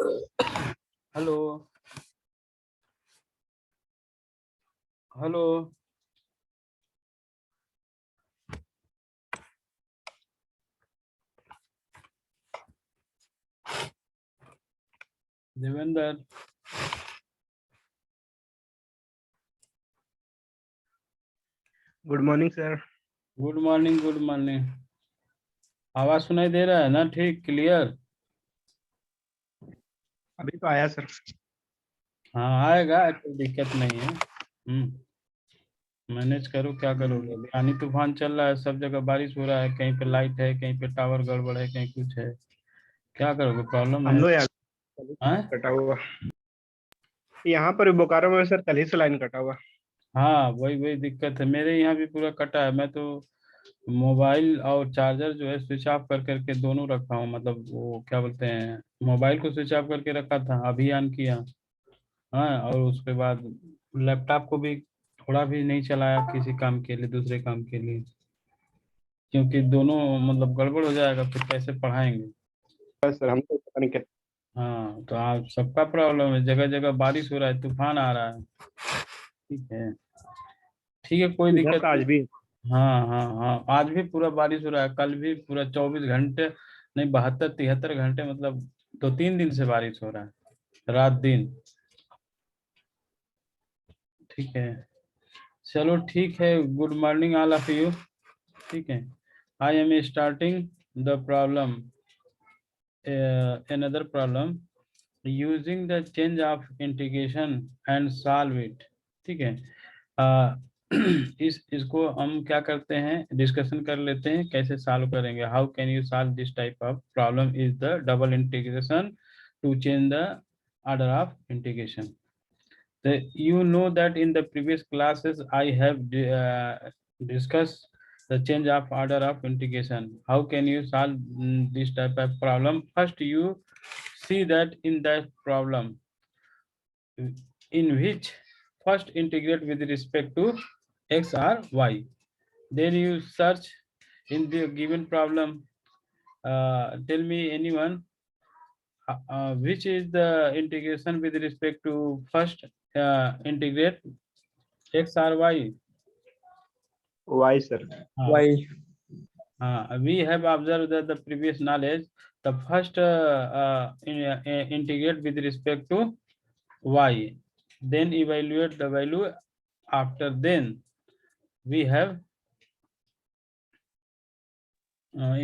Hello hello Devendra, good morning sir. Good morning. Good morning. आवाज सुनाई दे रहा है ना? ठीक, क्लियर? अभी तो आया सर। हाँ, आएगा, कोई दिक्कत नहीं है। मैनेज करो, क्या करोगे? अभी आनी तूफान चल रहा है, सब जगह बारिश हो रहा है, कहीं पे लाइट है, कहीं पे टावर गड़बड़ है, कहीं कुछ है। क्या करोगे? प्रॉब्लम हम है। लोग यार हाँ कटा हुआ। यहाँ पर बोकारो में सर कल ही से लाइन कटा हुआ। हाँ, वही वही दिक्कत है। मेरे यहाँ भी पूरा कटा है। मैं तो मोबाइल और चार्जर जो है स्विच ऑफ कर करके दोनों रखा हूँ। मतलब वो क्या बोलते हैं, मोबाइल को स्विच ऑफ करके रखा था, अभी ऑन किया। हाँ, और उसके बाद लैपटॉप को भी थोड़ा भी नहीं चलाया किसी काम के लिए, दूसरे काम के लिए, क्योंकि दोनों मतलब गड़बड़ हो जाएगा, फिर कैसे पढ़ाएंगे। बस सर हमको पता नहीं क्या। हाँ, तो आप सबका प्रॉब्लम है, जगह जगह बारिश हो रहा है, तूफान आ रहा है। ठीक है, ठीक है, कोई इधर दिक्कत तो आज नहीं। भी हाँ हाँ हाँ, आज भी पूरा बारिश हो रहा है, कल भी पूरा 24 घंटे, नहीं 72 73 घंटे, मतलब 2 3 दिन से बारिश हो रहा है, रात दिन। ठीक है, चलो ठीक है। Good morning all of you. ठीक है, I am starting the problem, another problem using the change of integration and solve it। ठीक है, अ, इसको हम क्या करते हैं, डिस्कशन कर लेते हैं कैसे सॉल्व करेंगे। How can you solve this type of problem is the double integration to change the order of integration। You know that in the previous classes I have discussed the change of order of integration. How can you solve this type of problem? First, you see that in that problem, in which first integrate with respect to x or y. Then you search in the given problem. Tell me anyone which is the integration with respect to first integrate x or y. Y sir. Y. We have observed that the previous knowledge, the first integrate with respect to y, then evaluate the value. After then, we have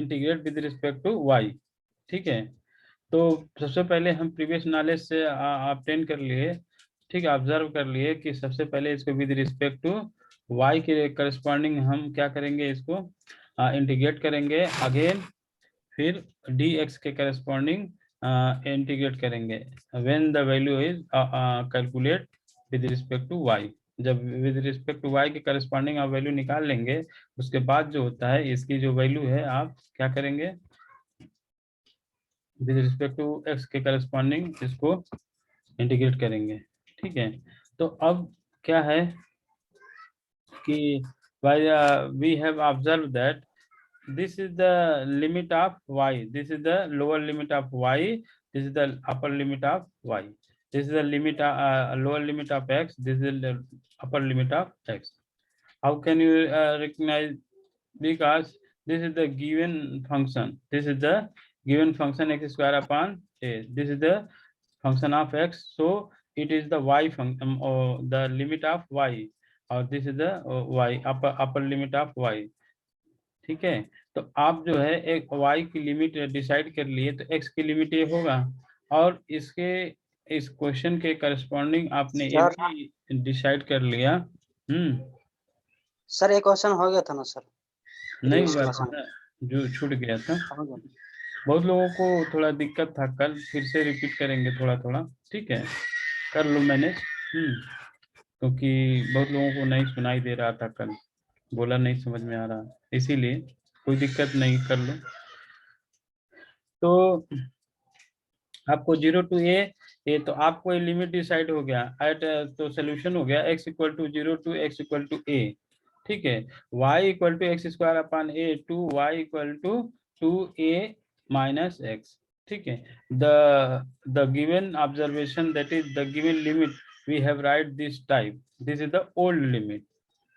integrate with respect to y। ठीक है, तो सबसे पहले हम previous knowledge से obtain कर लिए, ठीक है, ऑब्जर्व कर लिए कि सबसे पहले इसको विद रिस्पेक्ट टू y के करस्पॉन्डिंग हम क्या करेंगे, इसको इंटीग्रेट करेंगे अगेन, फिर dx के करस्पॉन्डिंग इंटीग्रेट करेंगे when the value is calculate with respect to y। जब विद रिस्पेक्ट टू y के करस्पॉन्डिंग आप वैल्यू निकाल लेंगे, उसके बाद जो होता है इसकी जो वैल्यू है आप क्या करेंगे, विद रिस्पेक्ट टू x के करस्पॉन्डिंग इसको इंटीग्रेट करेंगे। ठीक है, तो अब क्या है कि we have observe that this is the limit of y, this is the lower limit of y, this is the upper limit of y, this is the limit lower limit of x, this is the upper limit of x. How can you recognize? Because this is the given function, this is the given function x square upon a, this is the function of x, so it is the y function or the limit of y, or this is the y upper limit of y। ठीक है, तो आप जो है एक y की limit decide कर लिए, तो x की लिमिट ये होगा, और इसके इस क्वेश्चन के करस्पॉन्डिंग आपने ये सर भी डिसाइड कर लिया। सर एक क्वेश्चन हो गया था ना सर? नहीं प्रीवियस हुआ क्लास था में ना, जो छूट गया था। हो गया। बहुत लोगों को थोड़ा दिक्कत था, कल फिर से रिपीट करेंगे थोड़ा थोड़ा। ठीक है, कर लो मैनेज। क्योंकि बहुत लोगों को नहीं सुनाई दे रहा था कल, बोला नहीं समझ में आ रहा, इसीलिए कोई दिक्कत नहीं, कर लो। तो आपको 0 टू ए, तो आपको लिमिट डिसाइड हो गया एट, तो सोल्यूशन हो गया x equal to 0 to x equal to a। ठीक है, y equal to x square upon a to y equal to 2a minus x. ठीक है, the given observation, that is the given limit, we have write this type, this is the old limit.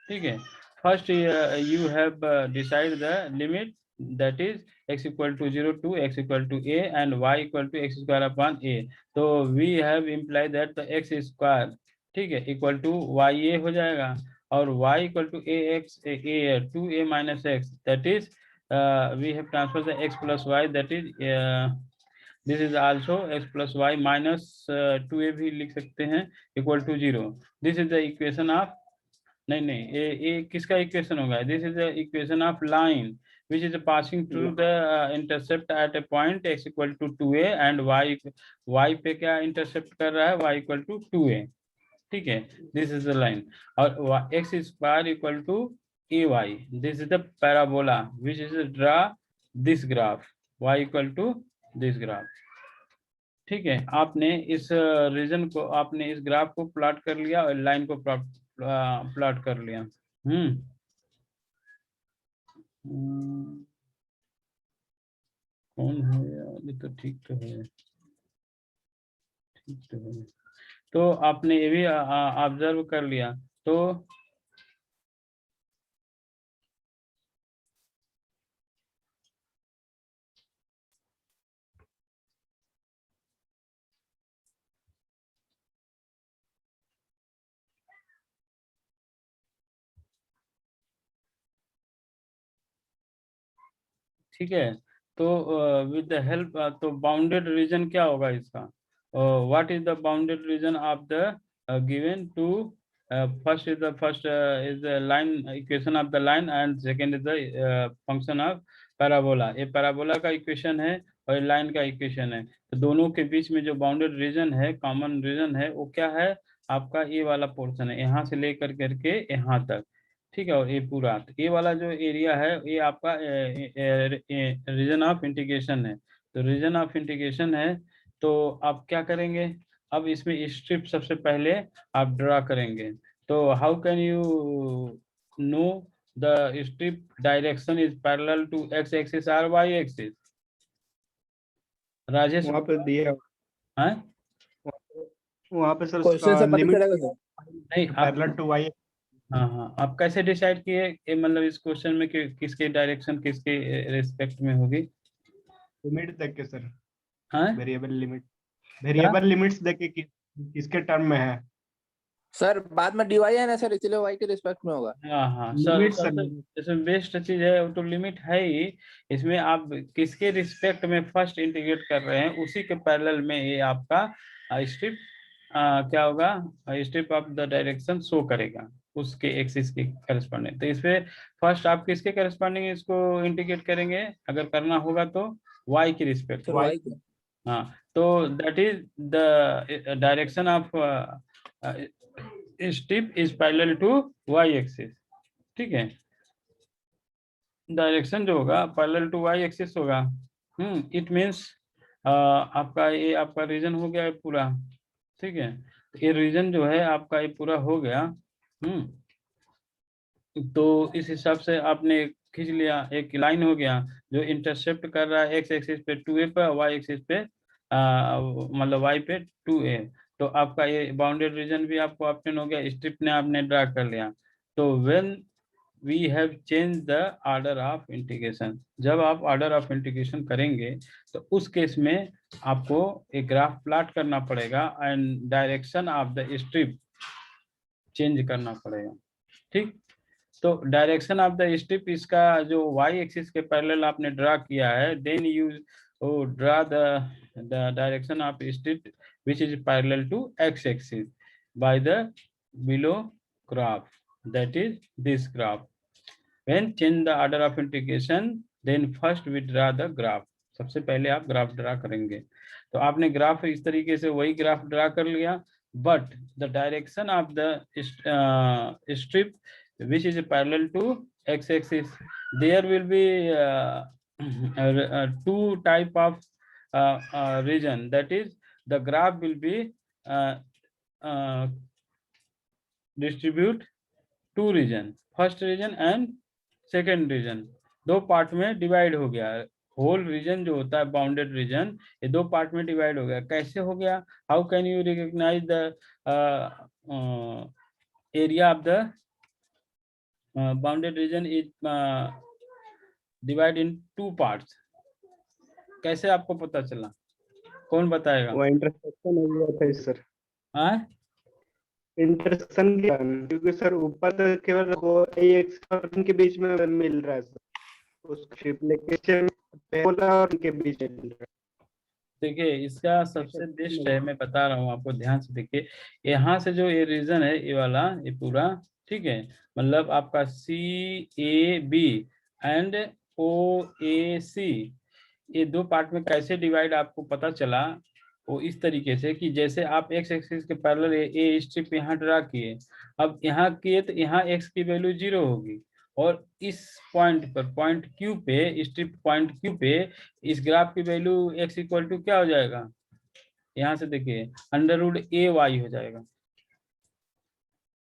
ठीक है, first you have decide the limit, that is x equal to 0 to x equal to a and y equal to x square upon a. तो we have implied that the x square, ठीक है, equal to y a हो जाएगा, और y equal to a x a 2a minus x, that is we have transferred the x plus y, that is this is also x plus y minus 2a भी लिख सकते हैं, equal to 0. This is the equation of, नहीं ये किसका equation होगा, this is the equation of line which is passing through the intercept at a point x equal to 2a and y पे क्या इंटरसेप्ट कर रहा है, y इक्वल टू 2a. ठीक है, दिस इज द लाइन, और x square equal to ay, this is the parabola which is draw this graph, y equal to this graph. ठीक है, आपने इस रीजन को, आपने इस ग्राफ को प्लॉट कर लिया और लाइन को प्लॉट कर लिया. कौन है यार, ये तो ठीक तो है, ठीक तो है. तो आपने ये भी ऑब्जर्व कर लिया. तो ठीक है, तो विद द हेल्प, तो बाउंडेड रीजन क्या होगा इसका, what is the bounded region of the given two, first is the line equation of the line and second is the function of parabola. ये पैराबोला का इक्वेशन है और line का equation है, तो दोनों के बीच में जो बाउंडेड रीजन है, कॉमन रीजन है, वो क्या है आपका, ये वाला पोर्शन है, यहाँ से लेकर करके यहाँ तक. ठीक है, और ये पूरा, तो ये वाला जो एरिया है ये आपका रीजन ऑफ इंटीग्रेशन है. तो रीजन ऑफ इंटीग्रेशन है, तो आप क्या करेंगे, अब इसमें स्ट्रिप सबसे पहले आप ड्रा करेंगे. तो how can you know the strip direction is parallel to x axis और वाई एक्सिस, राजेश? वहाँ पे दिया है वहाँ पे सर क्वेश्चन से पता लिमिट चलेगा सर. नहीं, पैरेलल टू y. हाँ, आप कैसे डिसाइड किए कि मतलब इस क्वेश्चन में कि किसके डायरेक्शन किसके रिस्पेक्ट में होगी? लिमिट देख के सर, हाँ, वेरिएबल लिमिट्स देख के किसके टर्म में है. सर बाद में dy है ना सर, इसलिए y के रिस्पेक्ट में होगा. हाँ लिमिट सर, सर इसमें बेस्ट चीज है वो तो लिमिट है ही. इसमें आप किसके रिस्पेक्ट में फर्स्ट इंटीग्रेट कर रहे हैं, उसी के पैरेलल में ये आपका स्ट्रिप क्या होगा, strip of the direction show करेगा उसके एक्सिस के करस्पॉन्डिंग. तो इसमें फर्स्ट आप किसके करस्पॉन्डिंग इसको इंटीग्रेट करेंगे, अगर करना होगा तो y के रिस्पेक्ट. सर y के. हाँ, तो that is the direction of strip is parallel to y axis. ठीक है, डायरेक्शन जो होगा पैरेलल टू y एक्सिस होगा. इट मींस आपका ये आपका रीजन हो गया है पूरा. ठीक है, ये रीजन जो है आपका ये पूरा हो गया. तो इस हिसाब से आपने खींच लिया, एक लाइन हो गया जो इंटरसेप्ट कर रहा है एक्स एक्सिस पे 2a पर, वाई एक्सिस पे मतलब वाई पे 2a. तो आपका ये बाउंडेड रीजन भी आपको ऑप्शन हो गया, स्ट्रिप ने आपने ड्रा कर लिया. तो when we have change the order of integration, जब आप ऑर्डर ऑफ इंटीग्रेशन करेंगे तो उस केस में आपको एक ग्राफ प्लॉट करना पड़ेगा and direction of the strip change करना पड़ेगा. ठीक, तो डायरेक्शन ऑफ द स्ट्रिप इसका जो y एक्सिस के पैरेलल आपने ड्रा किया है, then you draw the direction of strip which is parallel to x axis by the below graph, that is this graph. When change the order of integration, then first we draw the graph. सबसे पहले आप graph draw करेंगे. तो आपने graph इस तरीके से वही ग्राफ ड्रा कर लिया, but the direction of the strip which is parallel to x axis, there will be two type of region, that is the graph will be distribute two region, first region and second region. दो part में divide हो गया. Whole reason जो होता है bounded reason, ये दो part में डिवाइड हो गया। कैसे हो गया? How can you recognise the area of the bounded region is divide in two parts? कैसे आपको पता चला? कौन बताएगा? वो इंटरसेक्शन हो गया था सर, हाँ, इंटरसेक्शन क्योंकि सर ऊपर तो केवल वो एक्स और के बीच में मिल रहा है सर, उसका ट्रिप्लिकेशन और के बीच में मिल रहा देखिए इसका सबसे बेस्ट है, मैं बता रहा हूँ आपको, ध्यान से देखिए। यहाँ से जो ये रीजन है, ये वाला, ये पूरा, ठीक है, मतलब आपका सी ए बी एंड ओ ए सी, ये दो पार्ट में कैसे डिवाइड आपको पता चला? वो इस तरीके से कि जैसे आप एक्स एक्सिस के पैरेलल ए स्ट्रिप यहाँ ड्रा किए, अब यहाँ किए तो यहाँ एक्स की वैल्यू 0 होगी, और इस पॉइंट पर, पॉइंट क्यू पे, स्ट्रिप पॉइंट क्यू पे, इस ग्राफ की वैल्यू एक्स इक्वल टू क्या हो जाएगा? यहाँ से देखिए √ay हो जाएगा।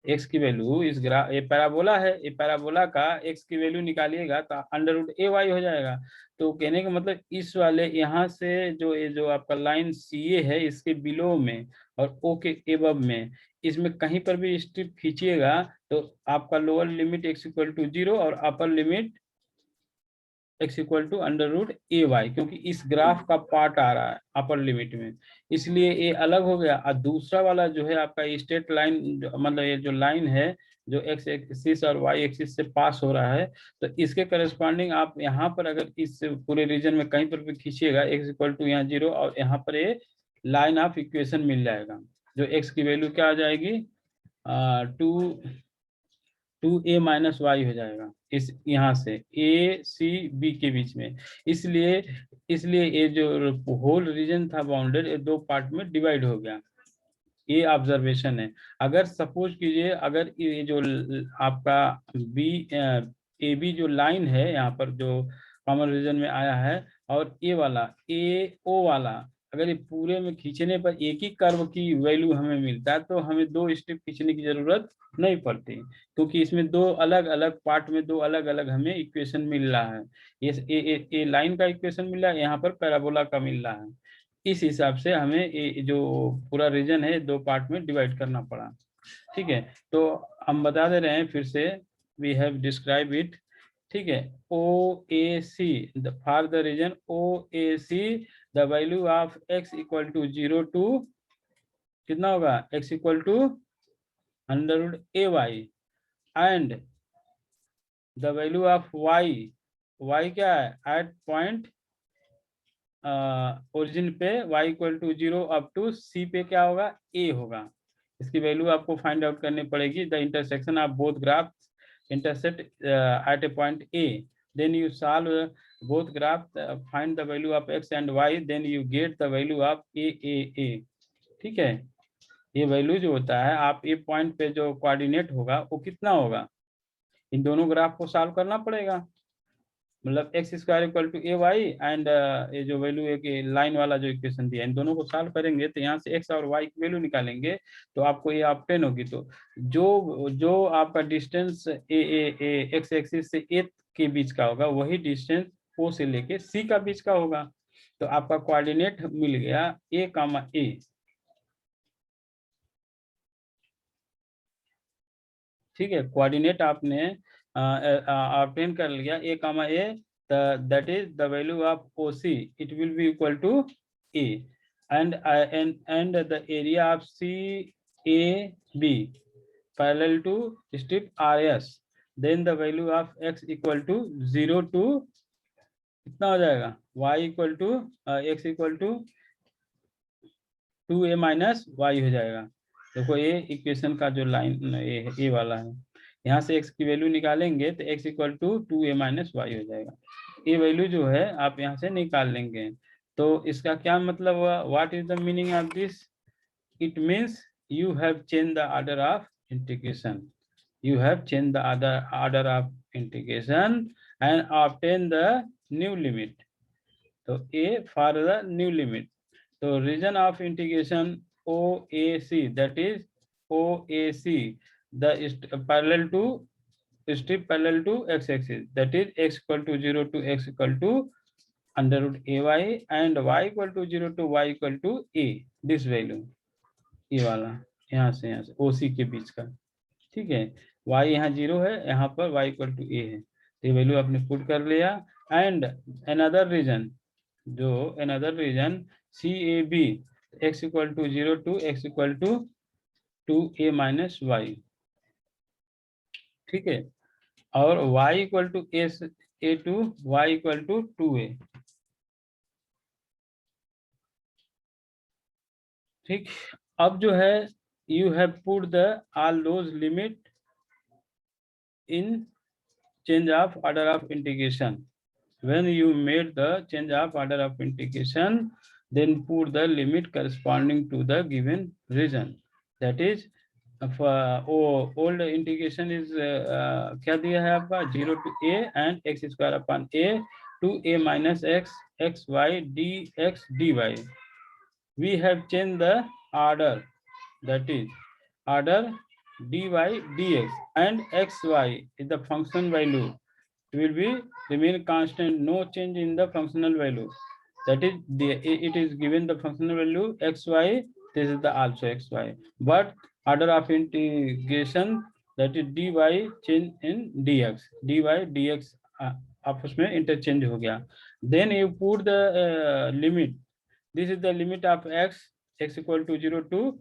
एक्स की वैल्यू इस ग्राफ, ये पैराबोला है, ये पैराबोला का एक्स की वैल्यू निकालिएगा तो √ay हो जाएगा। तो कहने का मतलब इस वाले यहाँ से जो ये जो आपका लाइन CA है, इसके बिलो में और O के एबव में, इसमें कहीं पर भी स्ट्रिप खींचिएगा तो आपका lower limit x equal to 0 और upper limit x equal to √ay, क्योंकि इस ग्राफ का पार्ट आ रहा है अपर लिमिट में, इसलिए ये अलग हो गया। और दूसरा वाला जो है आपका स्ट्रेट लाइन, मतलब ये जो लाइन है जो x एक्सिस और y एक्सिस से पास हो रहा है, तो इसके करस्पॉन्डिंग आप यहाँ पर अगर इस पूरे रीजन में कहीं पर भी खींचिएगा, x इक्वल टू यहाँ 0, और यहाँ पर ये लाइन ऑफ इक्वेशन मिल जाएगा, जो x की वैल्यू क्या आ जाएगी? 2a माइनस वाई हो जाएगा, इस यहाँ से ए सी बी के बीच में। इसलिए ये जो होल रीजन था बाउंडेड, ये दो पार्ट में डिवाइड हो गया। ये ऑब्जर्वेशन है। अगर सपोज कीजिए, अगर ये जो आपका बी ए बी जो लाइन है यहाँ पर जो कॉमन रीजन में आया है, और ये वाला ए ओ वाला, अगर ये पूरे में खींचने पर एक ही कर्व की वैल्यू हमें मिलता है, तो हमें दो स्टेप खींचने की जरूरत नहीं पड़ती, क्योंकि इसमें दो अलग अलग पार्ट में दो अलग अलग हमें इक्वेशन मिल रहा है। ये लाइन का इक्वेशन मिल रहा है, यहाँ पर पैराबोला का मिल रहा है। इस हिसाब से हमें ये जो पूरा रीजन है दो पार्ट में डिवाइड करना पड़ा। ठीक है, तो हम बता दे रहे हैं फिर से, वी हैव डिस्क्राइब इट। ठीक है, OAC, for the region OAC the value of x equal to 0 to कितना होगा? x equal to √ay and the value of y क्या है? एट पॉइंट ओरिजिन पे y equal to 0 up to c पे क्या होगा? a होगा। इसकी वैल्यू आपको फाइंड आउट करनी पड़ेगी। The intersection of both graph intersect at a point A, then you solve both graph, find the value of x and y, then you get the value of a। ठीक है, ये value जो होता है, आप ए point पे जो coordinate होगा वो कितना होगा, इन दोनों ग्राफ को सॉल्व करना पड़ेगा। मतलब x² equal to ay and ये जो वैल्यू है कि लाइन वाला जो इक्वेशन दिया, इन दोनों को सॉल्व करेंगे तो यहाँ से x और y की वैल्यू निकालेंगे तो आपको ये ऑब्टेन होगी। तो जो आपका डिस्टेंस x एक्सिस से a के बीच का होगा, वही डिस्टेंस o से लेके c का बीच का होगा। तो आपका कोऑर्डिनेट मिल गया a, ठीक है, कोऑर्डिनेट आपने ऑब्टेन कर लिया a, that is the value of OC, it will be equal to A, and the area of CAB parallel to strip RS, then the value of x equal to 0 to कितना हो जाएगा? y equal to x equal to 2a minus y हो जाएगा। देखो ये equation का जो line ये वाला है, यहाँ से x की वैल्यू निकालेंगे तो x equal to 2a minus y हो जाएगा। ये वैल्यू जो है आप यहाँ से निकाल लेंगे। तो इसका क्या मतलब हुआ? What is the meaning of this? It means you have change the order of integration, you have changed the order of integration and obtain the new limit. So A for the new limit. So region of integration OAC, that is OAC, the parallel to strip parallel to x axis, that is x equal to 0 to x equal to under root ay and y equal to 0 to y equal to a, this value, ये वाला यहाँ से OC के बीच का, ठीक है। y यहाँ 0 है, यहाँ पर y equal to a है, तो ये वैल्यू आपने पुट कर लिया। एंड अनदर रीजन, जो another region CAB x equal to 0 to x equal to 2a minus y, ठीक है, और y equal to a to y equal to 2a, ठीक। अब जो है you have put the all those limit in change of order of integration. When you made the change of order of integration, then put the limit corresponding to the given region. That is, old integration is क्या दिया है आपका 0 to a and x square upon a to a minus x xy dx dy. We have changed the order, that is order dy dx and xy is the function value will be remain constant, no change in the functional value, that is it is given the functional value xy, this is the also xy, but order of integration, that is dy change in dx, dy dx आपस में interchange हो गया। Then you put the limit, this is the limit of x equal to 0 to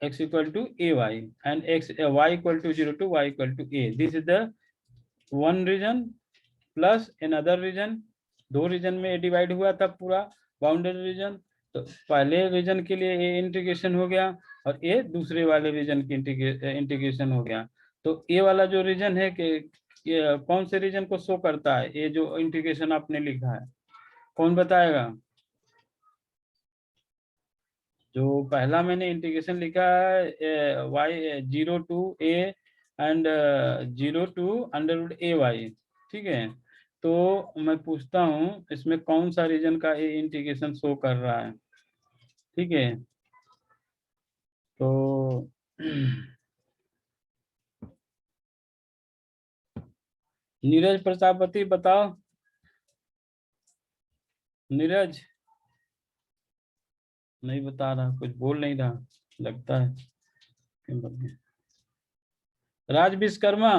x equal to ay and y equal to 0 to y equal to a, this is the one region plus another region, दो region में divide हुआ था पूरा boundary reason, तो पहले reason के लिए a integration हो गया और ए दूसरे वाले रीजन की इंटीग्रेशन हो गया। तो ए वाला जो रीजन है कि कौन से रीजन को शो करता है, ये जो इंटीग्रेशन आपने लिखा है, कौन बताएगा? जो पहला मैंने इंटीग्रेशन लिखा है y 0 to a and 0 to under root ay, ठीक है। तो मैं पूछता हूँ इसमें कौन सा रीजन का ये इंटीग्रेशन शो कर रहा है, ठीक है। तो नीरज प्रजापति बताओ, नीरज नहीं बता रहा, कुछ बोल नहीं रहा लगता है। राज विश्वकर्मा,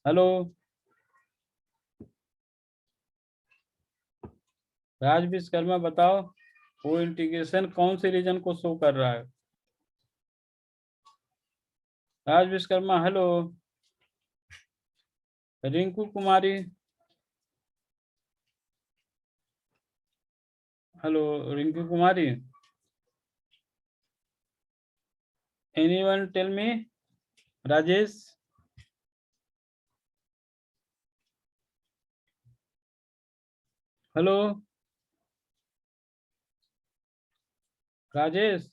हेलो राज विश्वकर्मा बताओ, वो इंटीग्रेशन कौन से रीजन को शो कर रहा है? Raj Vishwakarma, hello. Rinku Kumari, hello Rinku Kumari, anyone tell me? Rajesh, hello Rajesh,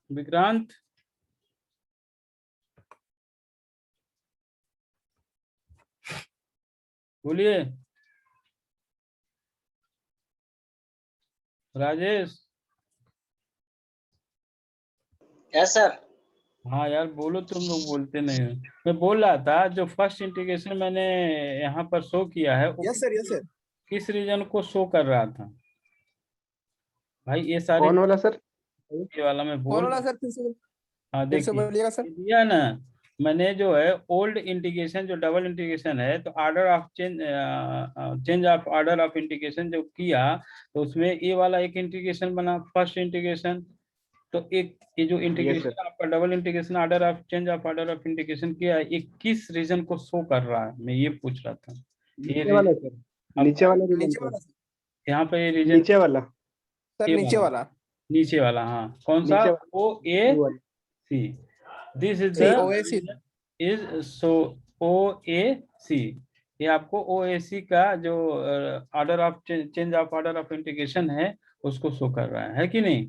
Vikrant, बोलिए। Rajesh, yes sir. हाँ यार बोलो, तुम लोग बोलते नहीं हो। मैं बोल रहा था जो फर्स्ट इंटीग्रेशन मैंने यहाँ पर शो किया है वो यस सर। किस रीजन को शो कर रहा था भाई? ये सारे कौन वाला सर? ये वाला मैं कौन बोल, वाला सर? फिर से हाँ फिर से देखिए बोलिएगा सर। दिया ना मैंने, जो है ओल्ड इंटीग्रेशन जो डबल इंटीग्रेशन है, तो order of change of order of integration जो किया, तो उसमें ये वाला एक इंटीग्रेशन बना फर्स्ट इंटीग्रेशन। तो एक ये जो इंटीग्रेशन आपका double integration order of change of order of integration किया है, ये किस रीजन को शो कर रहा है, मैं ये पूछ रहा था। नीचे वाला सर, नीचे वाला रीजन नीचे सर, वाला सर। यहाँ पे ये रीजन नीचे वाला, सर नीचे वाला। नीचे वाला, हाँ कौन सा? नीचे वाला। OAC, दिस इज ठीक, the OAC is so OAC, ये आपको OAC का जो order of change of order of integration है उसको शो कर रहा है कि नहीं?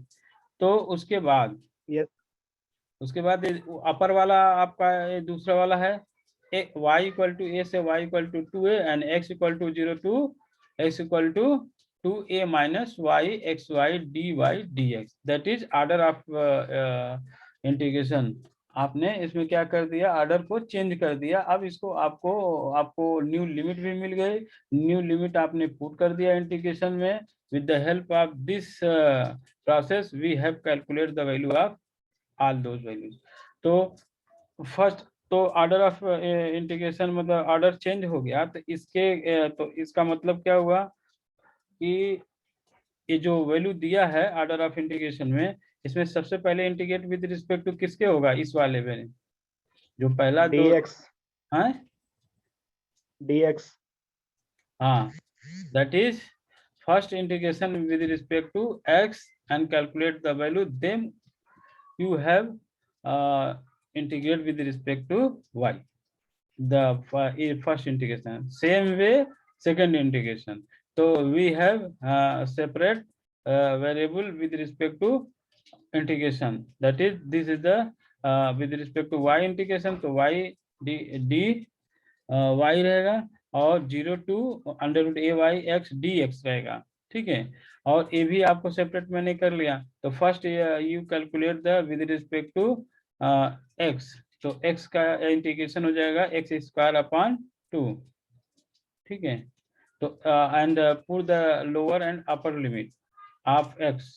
तो उसके बाद यस, उसके बाद अपर वाला आपका ये दूसरा वाला है y इक्वल टू a से y equal to 2a and x equal to 0 to x equal to 2a minus y xy dy dx, that is order of integration, आपने इसमें क्या कर दिया, ऑर्डर को चेंज कर दिया। अब इसको आपको आपको न्यू लिमिट भी मिल गई, न्यू लिमिट आपने पुट कर दिया इंटीग्रेशन में। With the help of this process we have calculate the value of all those values. तो फर्स्ट तो ऑर्डर ऑफ इंटीग्रेशन मतलब ऑर्डर चेंज हो गया, तो इसके तो इसका मतलब क्या हुआ कि ये जो वैल्यू दिया है ऑर्डर ऑफ इंटीग्रेशन में, इसमें सबसे पहले इंटीग्रेट विद रिस्पेक्ट टू किसके होगा, इस वाले में जो पहला दो dx है, dx हाँ, that is first integration with respect to x and calculate the value, then you have integrate with respect to y, the first integration. Same way second integration, so we have separate variable with respect to integration, that is this is the with respect to y integration, तो y d y रहेगा और 0 to under root a y x d x रहेगा, ठीक है। और ये भी आपको सेपरेट मैंने कर लिया, तो first you calculate the with respect to x, तो एक्स का इंटीग्रेशन हो जाएगा एक्स स्क्वायर अपॉन 2, ठीक है। तो and put the lower and upper limit of x,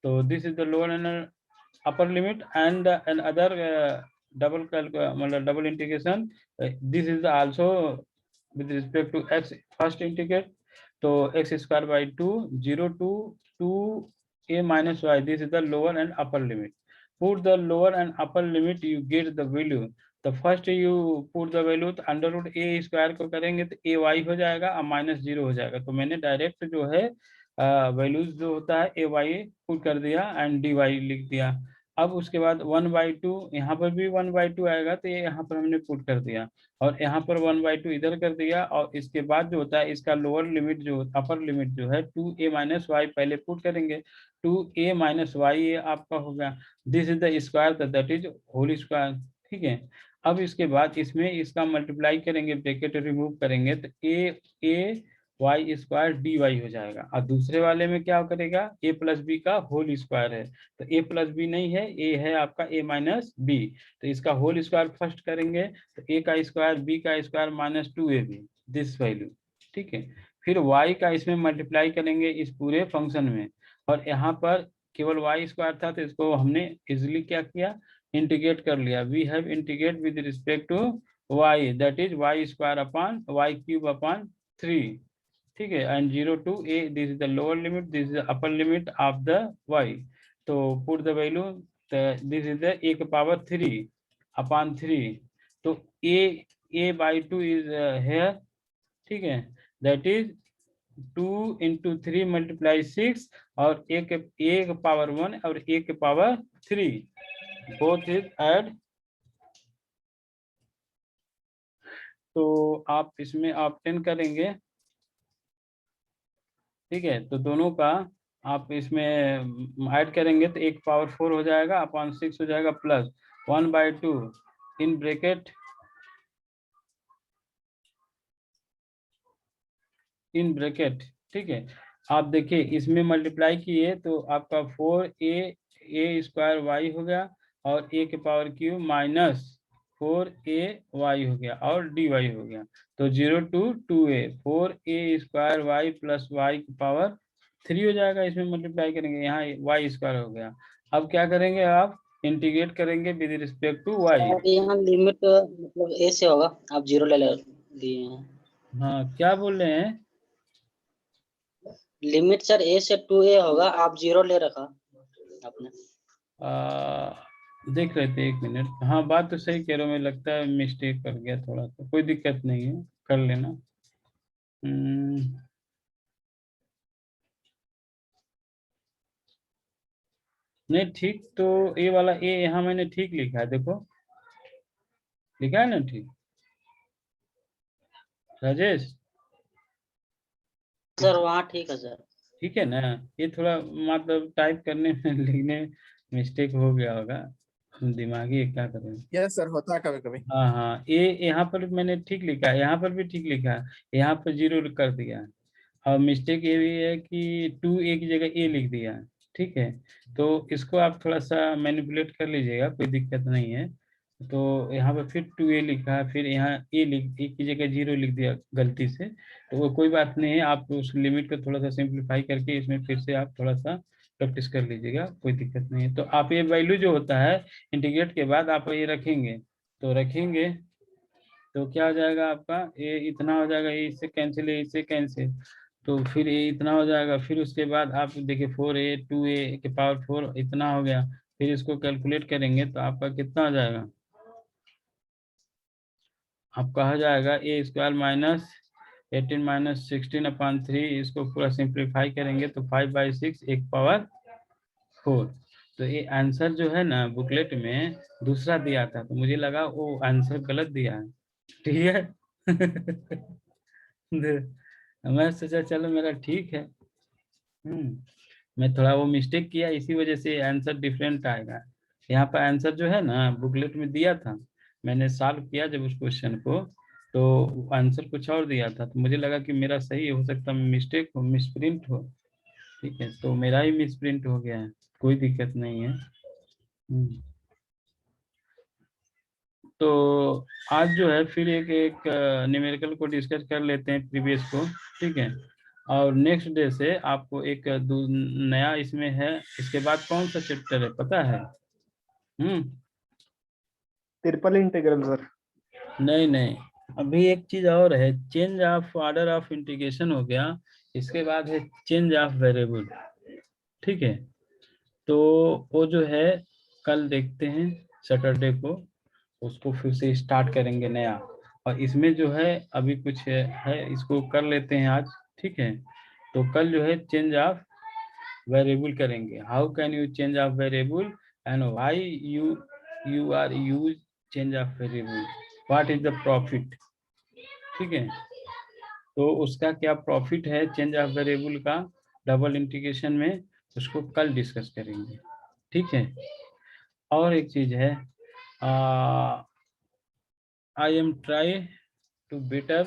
so this is the lower and upper limit, and another double integration, this is also with respect to x first integrate, so x square by 2 0 to 2a minus y, this is the lower and upper limit. Put the lower and upper limit, you get the value, the first you put the value, तो under root ए square को करेंगे तो ए Y हो जाएगा और minus 0 हो जाएगा, तो मैंने डायरेक्ट जो है वैल्यूज जो होता है ए वाई पुट कर दिया एंड डी वाई लिख दिया। अब उसके बाद 1/2 यहाँ पर भी 1/2 आएगा, तो ये यहाँ पर हमने पुट कर दिया और यहाँ पर 1/2 इधर कर दिया, और इसके बाद जो होता है इसका लोअर लिमिट जो अपर लिमिट जो है 2a माइनस वाई पहले पुट करेंगे, 2a माइनस वाई ये आपका होगा, this is the square that is whole square, ठीक है। अब इसके बाद इसमें इसका मल्टीप्लाई करेंगे, ब्रैकेट रिमूव करेंगे, तो ए वाई स्क्वायर डी वाई हो जाएगा, और दूसरे वाले में क्या करेगा, ए प्लस बी का होल स्क्वायर है, तो ए प्लस बी नहीं है, ए है आपका ए माइनस बी, तो इसका होल स्क्वायर फर्स्ट करेंगे, तो ए का स्क्वायर बी का square minus 2ab this value, ठीक है। फिर वाई का इसमें मल्टीप्लाई करेंगे इस पूरे फंक्शन में, और यहाँ पर केवल वाई स्क्वायर था तो इसको हमने इजिली क्या किया, इंटीग्रेट कर लिया, we have integrate with respect to y, that is y square upon y cube upon 3, ठीक है, and 0 to a, this is the lower limit, this is the upper limit of the y, तो put the value, this is the a के power 3 upon 3, तो a/2 is here, ठीक है, that is 2 into 3 multiply 6, और a के power 1 और a के power 3 both is add, तो आप इसमें ऑप्शन करेंगे, ठीक है, तो दोनों का आप इसमें ऐड करेंगे तो एक पावर 4 हो जाएगा अपॉन 6 हो जाएगा, प्लस 1/2 इन ब्रैकेट, ठीक है। आप देखिए इसमें मल्टीप्लाई किए तो आपका 4a स्क्वायर वाई हो गया, और a के पावर क्यू माइनस 4a हो गया और dy हो गया, तो 0 to 2a 4a square y plus y की पावर 3 हो जाएगा, इसमें मल्टीप्लाई करेंगे, यहाँ वाई स्क्वायर हो गया। अब क्या करेंगे, आप इंटीग्रेट करेंगे विद रिस्पेक्ट टू वाई। यहाँ लिमिट मतलब ए से होगा, आप 0 ले दिए हैं। हाँ, क्या बोल रहे हैं, लिमिट सर ए से 2a होगा, आप 0 ले रखा आपने। देख रहे थे, 1 मिनट, हाँ बात तो सही कह रहे हो, मैं लगता है मिस्टेक कर गया थोड़ा सा, कोई दिक्कत नहीं है, कर लेना। नहीं ठीक, तो ये वाला ए यहाँ मैंने ठीक लिखा है, देखो लिखा है ना ठीक, राजेश सर वहाँ ठीक है सर, ठीक है ना, ये थोड़ा मतलब टाइप करने में लिखने मिस्टेक हो गया होगा, दिमागी है, क्या करें। यस सर, होता है कभी कभी। हाँ हाँ, ये यहाँ पर मैंने ठीक लिखा है, यहाँ पर भी ठीक लिखा है, यहाँ पर 0 कर दिया है, और मिस्टेक ये भी है कि 2a की जगह a लिख दिया है, ठीक है, तो इसको आप थोड़ा सा मैनिपुलेट कर लीजिएगा, कोई दिक्कत नहीं है। तो यहाँ पे फिर 2a लिखा है, फिर यहाँ ए की जगह 0 लिख दिया गलती से, तो वो कोई बात नहीं है, आप उस लिमिट को थोड़ा सा सिंप्लीफाई करके इसमें फिर से आप थोड़ा सा प्रैक्टिस कर लीजिएगा, कोई दिक्कत नहीं है। तो आप ये वैल्यू जो होता है इंटीग्रेट के बाद आप ये रखेंगे, तो रखेंगे तो क्या हो जाएगा आपका, ये इतना हो जाएगा, ये इससे कैंसिल, है इससे कैंसिल, तो फिर ये इतना हो जाएगा। फिर उसके बाद आप देखिए 4a 2a के पावर 4 इतना हो गया, फिर इसको कैलकुलेट करेंगे तो आपका कितना हो जाएगा, आपका हो जाएगा a स्क्वायर माइनस 18 माइनस 16/3, इसको पूरा सिंप्लीफाई करेंगे तो 5/6 एक पावर 4। तो ये आंसर जो है ना बुकलेट में दूसरा दिया था, तो मुझे लगा वो आंसर गलत दिया है, ठीक है। मैं सोचा चलो मेरा ठीक है। मैं थोड़ा वो मिस्टेक किया, इसी वजह से आंसर डिफरेंट आएगा। यहाँ पर आंसर जो है ना बुकलेट में दिया था, मैंने सॉल्व किया जब उस क्वेश्चन को, तो आंसर कुछ और दिया था, तो मुझे लगा कि मेरा सही हो सकता है, मिस्टेक हो, मिसप्रिंट हो, ठीक है, तो मेरा ही मिसप्रिंट हो गया है, कोई दिक्कत नहीं है। तो आज जो है फिर एक न्यूमेरिकल को डिस्कस कर लेते हैं प्रीवियस को, ठीक है, और नेक्स्ट डे से आपको एक नया इसमें है। इसके बाद कौन सा चैप्टर है पता है? Triple integral sir. नहीं नहीं, अभी एक चीज और है, change of order of integration हो गया, इसके बाद है चेंज ऑफ वेरिएबल, ठीक है। तो वो जो है कल देखते हैं सैटरडे को, उसको फिर से स्टार्ट करेंगे नया, और इसमें जो है अभी कुछ है इसको कर लेते हैं आज, ठीक है। तो कल जो है चेंज ऑफ वेरिएबल करेंगे, how can you change of variable and why you are use change of variable, what is the profit, ठीक है। तो उसका क्या प्रॉफिट है चेंज ऑफ वेरिएबल का डबल इंटीग्रेशन में, उसको कल डिस्कस करेंगे, ठीक है। और एक चीज है, I am try to better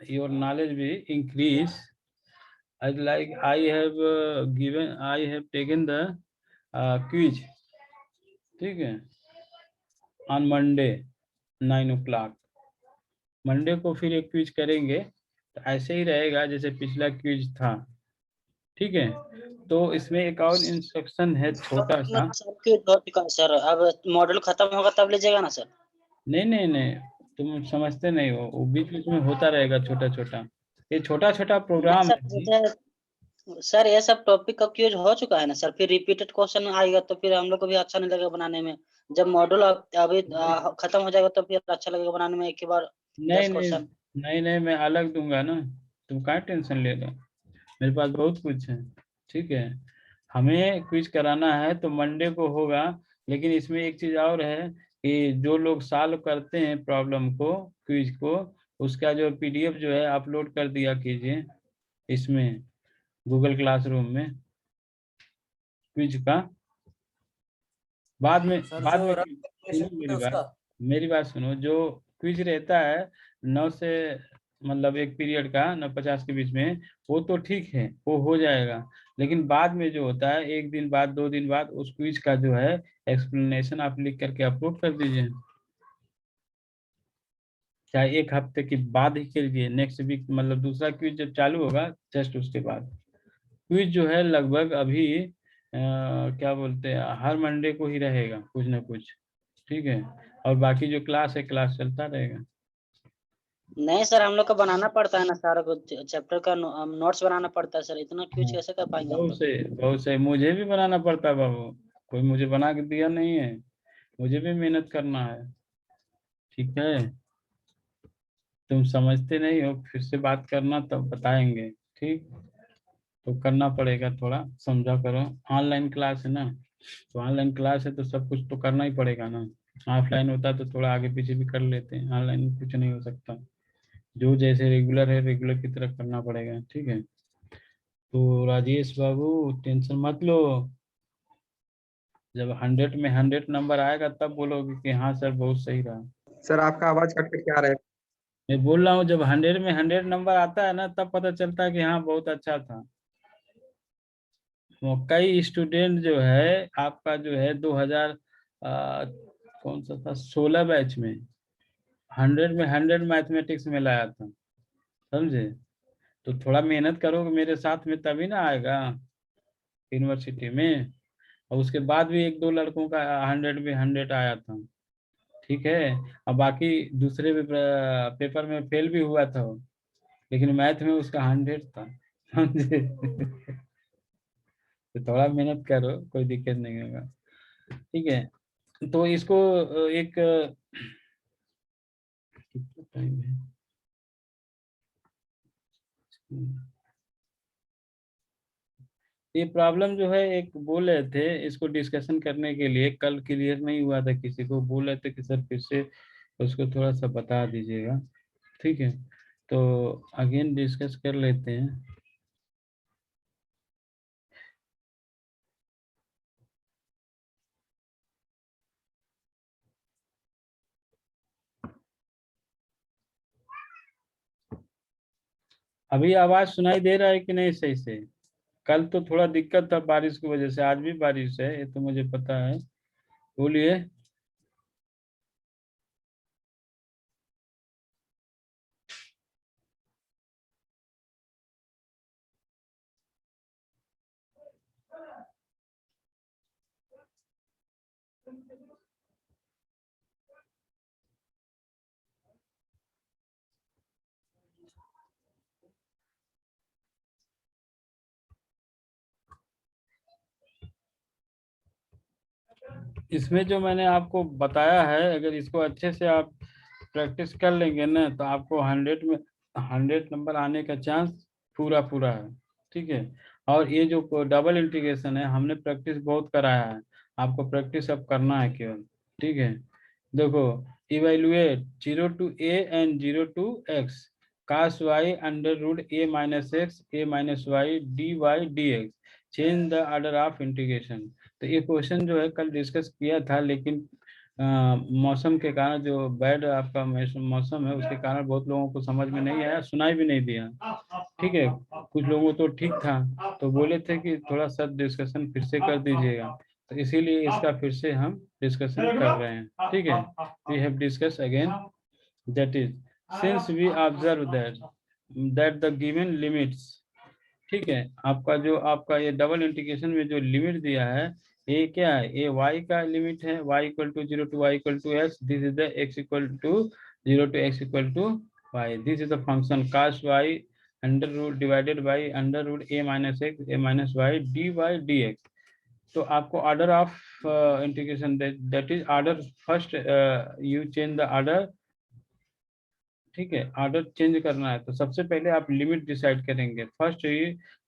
your knowledge will increase. I like I have taken the quiz, ठीक है, on Monday 9 o'clock। मंडे को फिर एक क्विज करेंगे, तो ऐसे ही रहेगा जैसे पिछला क्विज था, ठीक है। तो इसमें एक और इंस्ट्रक्शन है छोटा सा। हो चुका है सर, अब मॉडल खत्म होगा तब लीजिएगा ना सर। नहीं नहीं नहीं, तुम समझते नहीं हो, वो बीच बीच में होता रहेगा छोटा छोटा, ये छोटा छोटा प्रोग्राम है जी। सर ये सब टॉपिक का क्यूज हो चुका है ना सर, फिर रिपीटेड क्वेश्चन आएगा तो फिर हम लोग को भी अच्छा नहीं लगेगा बनाने में। जब मॉड्यूल अभी खत्म हो जाएगा तो फिर अच्छा लगेगा बनाने में, एक ही बार 10 क्वेश्चन। नहीं, मैं अलग दूंगा ना, तुम क्या टेंशन ले रहे हो, मेरे पास बहुत कुछ है, ठीक है। हमें क्विज कराना है तो मंडे को होगा, लेकिन इसमें एक चीज और है कि जो लोग सॉल्व करते हैं प्रॉब्लम को, क्विज को, उसका जो पीडीएफ जो है अपलोड कर दिया कीजिए इसमें गूगल क्लासरूम में क्विज का। बाद में सुनो मेरी बात सुनो, जो क्विज रहता है 9 से मतलब एक पीरियड का 9:50 के बीच में, वो तो ठीक है, वो हो जाएगा, लेकिन बाद में जो होता है 1 दिन बाद 2 दिन बाद उस क्विज का जो है एक्सप्लेनेशन आप लिख करके अपलोड कर दीजिए, चाहे 1 हफ्ते के बाद ही कीजिए, नेक्स्ट वीक मतलब दूसरा क्विज जब चालू होगा जस्ट उसके बाद। क्विज जो है लगभग अभी क्या बोलते हैं हर मंडे को ही रहेगा कुछ ना कुछ, ठीक है, और बाकी जो क्लास है क्लास चलता रहेगा। नहीं सर, हम लोग को बनाना पड़ता है ना सारा कुछ, चैप्टर का नोट्स बनाना पड़ता है सर, इतना क्यूज कैसे कर पाएंगे हम लोग। बहुत से मुझे भी बनाना पड़ता है बाबू, कोई मुझे बना के दिया नहीं है, मुझे भी मेहनत करना है, ठीक है। तुम समझते नहीं हो, फिर से बात करना तब बताएंगे, ठीक। तो करना पड़ेगा, थोड़ा समझा करो, ऑनलाइन क्लास है ना, तो ऑनलाइन क्लास है तो सब कुछ तो करना ही पड़ेगा ना, ऑफलाइन होता तो थोड़ा आगे पीछे भी कर लेते हैं, ऑनलाइन में कुछ नहीं हो सकता, जो जैसे रेगुलर है रेगुलर की तरह करना पड़ेगा, ठीक है। तो राजेश बाबू टेंशन मत लो, जब 100 में 100 नंबर आएगा तब बोलोगे कि हाँ सर बहुत सही रहा। सर आपका आवाज कट के आ रहा है। मैं बोल रहा हूँ जब 100 में 100 नंबर आता है ना तब पता चलता है कि हाँ बहुत अच्छा था। वो कई स्टूडेंट जो है आपका जो है 2000 कौन सा था 16 बैच में 100 में 100 मैथमेटिक्स में लाया था, समझे। तो थोड़ा मेहनत करोगे मेरे साथ में तभी ना आएगा यूनिवर्सिटी में। और उसके बाद भी एक दो लड़कों का 100 में 100 आया था, ठीक है। और बाकी दूसरे भी पेपर में फेल भी हुआ था वो, लेकिन मैथ में उसका 100 था, समझे। तो थोड़ा मेहनत करो, कोई दिक्कत नहीं होगा, ठीक है। तो इसको एक कितना टाइम है, ये प्रॉब्लम जो है एक बोल रहे थे इसको डिस्कशन करने के लिए, कल क्लियर नहीं हुआ था किसी को, बोल रहे थे कि सर फिर से उसको थोड़ा सा बता दीजिएगा, ठीक है। तो अगेन डिस्कस कर लेते हैं। अभी आवाज सुनाई दे रहा है कि नहीं सही से? कल तो थोड़ा दिक्कत था बारिश की वजह से, आज भी बारिश है ये तो मुझे पता है। बोलिए। इसमें जो मैंने आपको बताया है, अगर इसको अच्छे से आप प्रैक्टिस कर लेंगे ना तो आपको 100 में 100 नंबर आने का चांस पूरा पूरा है, ठीक है। और ये जो डबल इंटीग्रेशन है हमने प्रैक्टिस बहुत कराया है, आपको प्रैक्टिस अब करना है केवल, ठीक है। देखो, evaluate 0 to a and 0 to x cos y under root a minus x a minus y dy dx, change the order of integration. तो ये क्वेश्चन जो है कल डिस्कस किया था, लेकिन मौसम के कारण, जो बैड आपका मौसम है उसके कारण बहुत लोगों को समझ में नहीं आया, सुनाई भी नहीं दिया, ठीक है। कुछ लोगों तो ठीक था, तो बोले थे कि थोड़ा सा डिस्कशन फिर से कर दीजिएगा, तो इसीलिए इसका फिर से हम डिस्कशन कर रहे हैं, ठीक है। We have discuss again, that is since we observe that the given limits, ठीक है। आपका ये डबल इंटीग्रेशन में जो लिमिट दिया है, ये क्या है, ये y का लिमिट है, y equal to 0 to y equal to x, this is the x equal to 0 to x equal to y, this is the function cos y under root divided by under root a minus x a minus y dy dx। तो आपको order of integration, that is order, first you change the order, ठीक है। Order change करना है तो सबसे पहले आप लिमिट डिसाइड करेंगे। First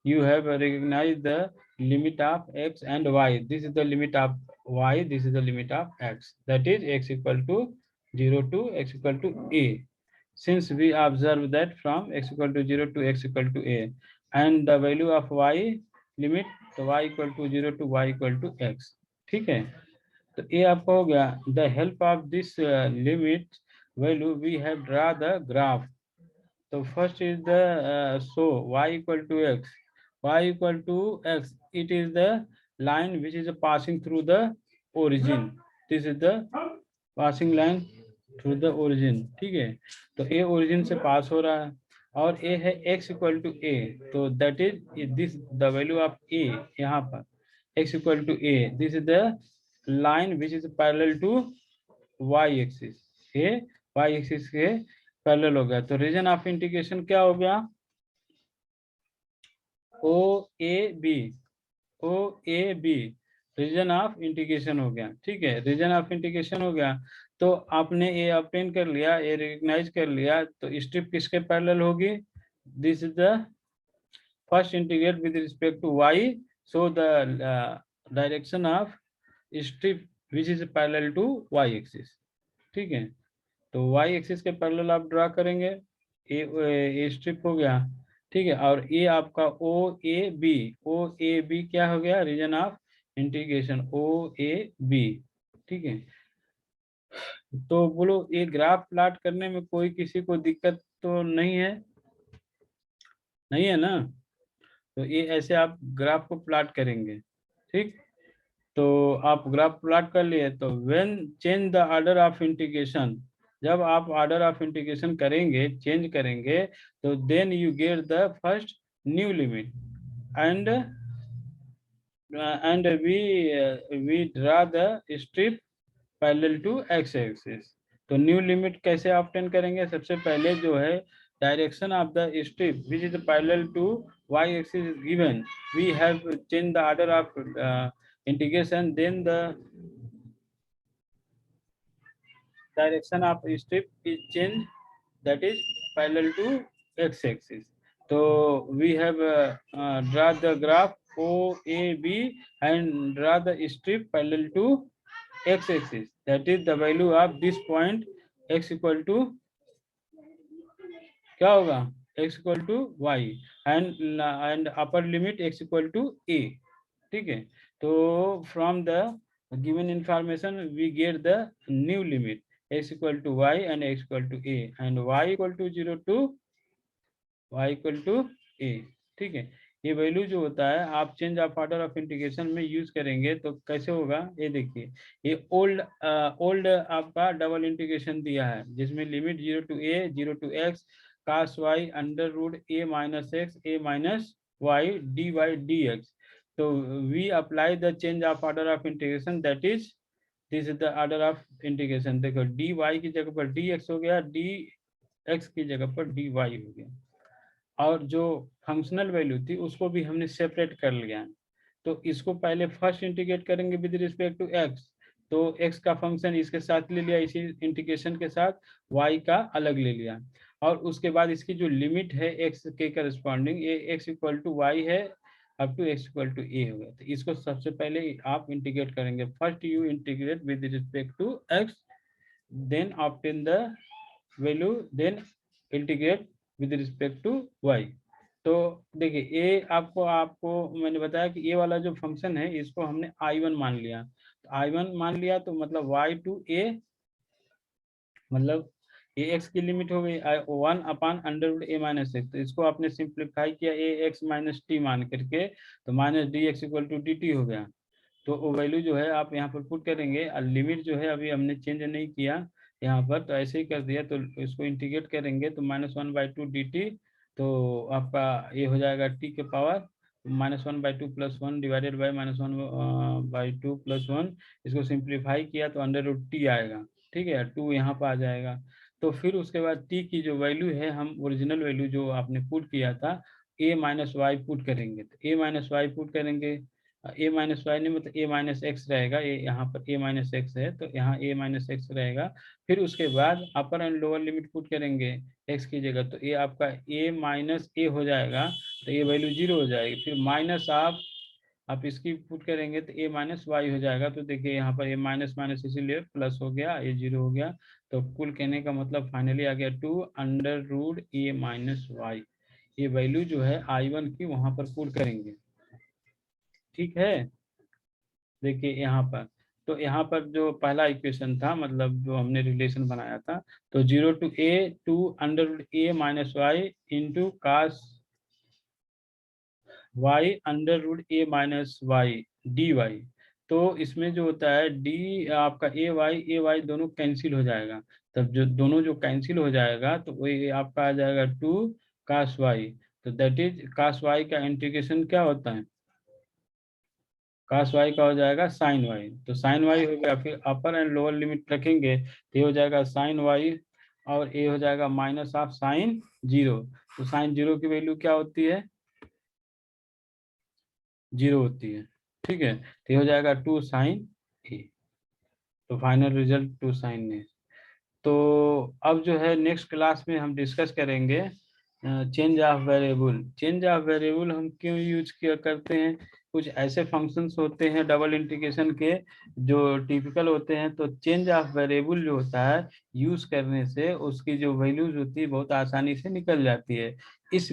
you have recognise the limit of x and y, this is the limit of y, this is the limit of x, that is x equal to 0 to x equal to a, since we observe that from x equal to 0 to x equal to a, and the value of y limit, तो y equal to 0 to y equal to x, ठीक है। तो ये आपका हो गया। The help of this limit value we have draw the graph. तो first is the so y equal to x, y equal to x, it is the line which is passing through the origin, this is the passing line through the origin, ठीक है। तो ए origin से पास हो रहा है, और ए है x equal to A, तो that is this the value of A, यहाँ पर x equal to A, this is the line which is parallel to y axis, ये y एक्सिस के पैरेलल हो गया। तो रीजन ऑफ इंटीग्रेशन क्या हो गया, O A B, O A B region of integration हो गया, ठीक है। रीजन ऑफ इंटीग्रेशन हो गया, तो आपने ये ऑब्टेन कर लिया, ये रिकॉग्नाइज कर लिया, तो स्ट्रिप किसके पैरेलल होगी, this is the first integrate with respect to y, so the direction of strip which is parallel to y axis, ठीक है। तो y एक्सिस के पैरेलल आप ड्रा करेंगे, ए स्ट्रिप हो गया, ठीक है। और ये आपका ओ A B, O A B क्या हो गया, region of integration O A B, ठीक है। तो बोलो ये ग्राफ प्लॉट करने में कोई किसी को दिक्कत तो नहीं है, नहीं है ना? तो ये ऐसे आप ग्राफ को प्लॉट करेंगे। ठीक, तो आप ग्राफ प्लॉट कर लिए। तो when change the order of integration, जब आप ऑर्डर ऑफ इंटीग्रेशन करेंगे, चेंज करेंगे, तो then you get the first new limit and we draw the strip parallel to x axis. तो न्यू लिमिट कैसे ऑब्टेन करेंगे? सबसे पहले जो है direction of the strip which is parallel to y axis is given, we have change the order of integration, then the direction of strip is changed, that is parallel to x axis. So we have draw the graph OAB and draw the strip parallel to x axis, that is the value of this point x equal to क्या होगा, x equal to y and upper limit x equal to a। ठीक है, तो from the given information we get the new limit x equal to y and x equal to a and y equal to 0 to y equal to a। ठीक है, ये value जो होता है आप change of order of integration में use करेंगे तो कैसे होगा, ये देखिए। ये ओल्ड आपका डबल इंटीग्रेशन दिया है जिसमें limit 0 to a 0 to x cos y under root a minus x a minus y dy dx। तो we apply the change of order of integration, that is this is the order of integration. देखो dy की जगह पर dx हो गया, dx की जगह पर dy हो गया, और जो फंक्शनल वैल्यू थी उसको भी हमने सेपरेट कर लिया। तो इसको पहले फर्स्ट इंटीग्रेट करेंगे विद रिस्पेक्ट टू x, तो x का फंक्शन इसके साथ ले लिया, इसी इंटीग्रेशन के साथ y का अलग ले लिया, और उसके बाद इसकी जो लिमिट है x के करस्पॉन्डिंग, ये x इक्वल टू y है up to x equal to a हो गया। तो इसको सबसे पहले आप इंटीग्रेट करेंगे, first you integrate with respect to x, then obtain the value, then integrate with respect to y। तो देखिए ये आपको मैंने बताया कि ये वाला जो फंक्शन है इसको हमने I1 मान लिया। तो I1 मान लिया तो मतलब y टू a, मतलब ये x की लिमिट हो गई 1 upon under root a minus x. तो इसको आपने सिंप्लीफाई किया ax माइनस टी मान करके, तो minus d x equal to d t हो गया। तो वो वैल्यू जो है आप यहाँ पर पुट करेंगे, और लिमिट जो है अभी हमने चेंज नहीं किया यहाँ पर, तो ऐसे ही कर दिया। तो इसको इंटीग्रेट करेंगे तो -1/2 dt, तो आपका ये हो जाएगा t के पावर -1/2 + 1 डिवाइडेड बाई -1/2 + 1। इसको सिंप्लीफाई किया तो अंडर रूट टी आएगा। ठीक है, 2 यहाँ पर आ जाएगा। तो फिर उसके बाद t की जो वैल्यू है, हम ओरिजिनल वैल्यू जो आपने पुट किया था a माइनस वाई पुट करेंगे। तो a माइनस वाई पुट करेंगे, a माइनस वाई नहीं मतलब a माइनस एक्स रहेगा, ये यहाँ पर a माइनस एक्स है तो यहाँ a माइनस एक्स रहेगा। फिर उसके बाद अपर एंड लोअर लिमिट पुट करेंगे x की जगह, तो ये आपका a माइनस a हो जाएगा, तो ये वैल्यू 0 हो जाएगी। फिर माइनस आप इसकी पुट करेंगे तो a माइनस वाई हो जाएगा। तो देखिए यहाँ पर a माइनस माइनस इसीलिए प्लस हो गया, ये 0 हो गया। तो कुल कहने का मतलब फाइनली आ गया 2 under root a minus y. ये वैल्यू जो है I1 की वहां पर पुट करेंगे। ठीक है, देखिए यहाँ पर, तो यहाँ पर जो पहला इक्वेशन था, मतलब जो हमने रिलेशन बनाया था, तो 0 to a 2 under root a minus y into cos y under root a minus y d y. तो इसमें जो होता है d आपका a y दोनों कैंसिल हो जाएगा। तब जो दोनों जो कैंसिल हो जाएगा तो वही आपका आ जाएगा 2 कास y। तो दैट इज कास y का इंटीग्रेशन क्या होता है, कास y का हो जाएगा साइन y। तो साइन y हो गया, फिर अपर एंड लोअर लिमिट रखेंगे तो ये हो जाएगा साइन y, और ये हो जाएगा माइनस ऑफ साइन 0। तो साइन 0 की वैल्यू क्या होती है, 0 होती है। ठीक है, तो ये हो जाएगा 2 साइन a। तो फाइनल रिजल्ट 2 साइन a। तो अब जो है नेक्स्ट क्लास में हम डिस्कस करेंगे change of variable. Change of variable हम क्यों यूज किया करते हैं, कुछ ऐसे फंक्शंस होते हैं डबल इंटीग्रेशन के जो टिपिकल होते हैं। तो चेंज ऑफ वेरिएबल जो होता है यूज करने से उसकी जो वैल्यूज होती है बहुत आसानी से निकल जाती है। इस